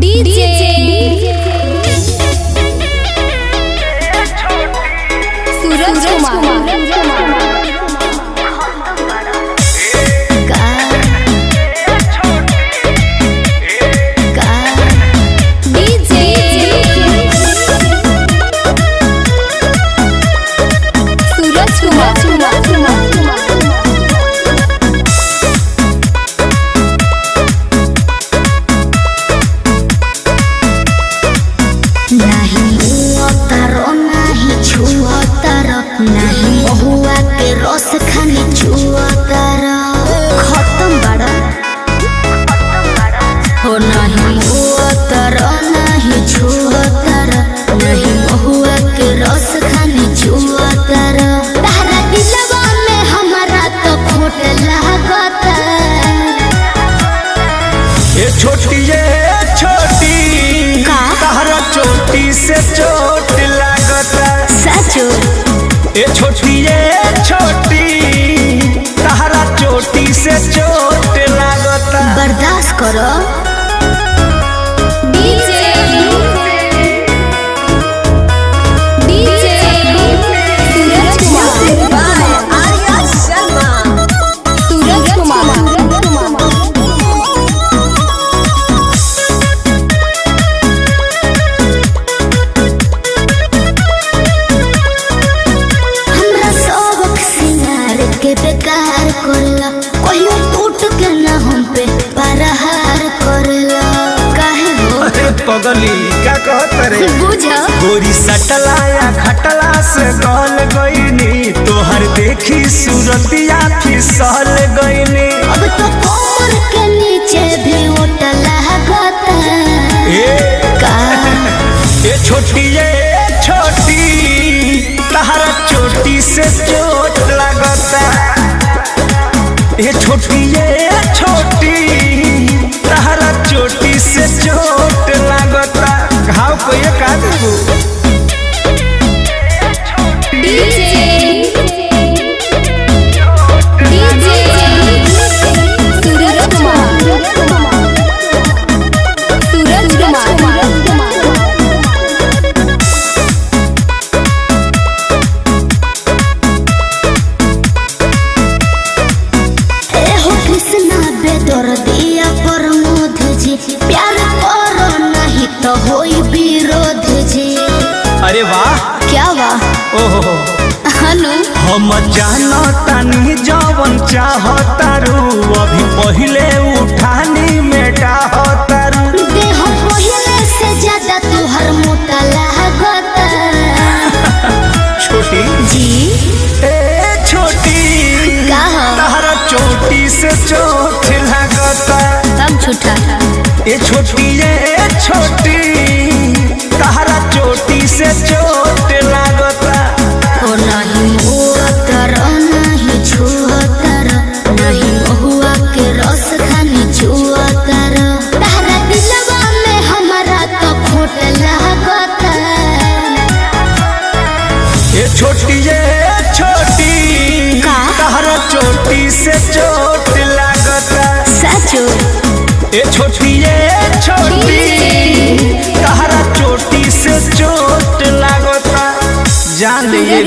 DJ Suraj Kumar नहीं हुआ के रस खाने छुआ तारा खत्म बड़ा हो नहीं हुआ तारा नहीं छुआ तारा नहीं हुआ के रस खाने छुआ तारा तारा दिलवा में हमारा तो खोट लागता ये छोटी तारा चोटी से चोट लागता सचो ये छोटी तारा चोटी से चोट लागता बर्दाश्त करो बेकार करला कहियो टूट के ना हम पे परहार करला काहे हो अरे पगली क्या कहत रे बुझा गोरी सटला या खटला से गल गईनी तोहर देखी सूरतिया फिसल गईनी अब तो कमर के नीचे भी उठला गता का ये छोटी तारा चोटी से चोट लगता ये छोटी तारा चोटी से चोट लगता घाव को ये का देबू प्यार करो नहीं तो होई विरोध जी अरे वाह क्या वाह ओहो हनु हम जानतानी जवन चाहतारू अभी पहिले उठानी में डाहतारू देह पहिले से ज्यादा तुहर मोटा लागता छोटी जी ए छोटी तारा चोटी से चोट लगता तब झूठा ये छोटी तारा चोटी से चोट लागता हो नहीं हुआ तारा नहीं छुआ तारा नहीं हुआ के रस खाने छुआ तारा तारा दिलवा में हमारा तो खोट लागता ये छोटी तारा चोटी से चोट लागता सचो ये छोटी तारा चोटी से चोट लागता जान ले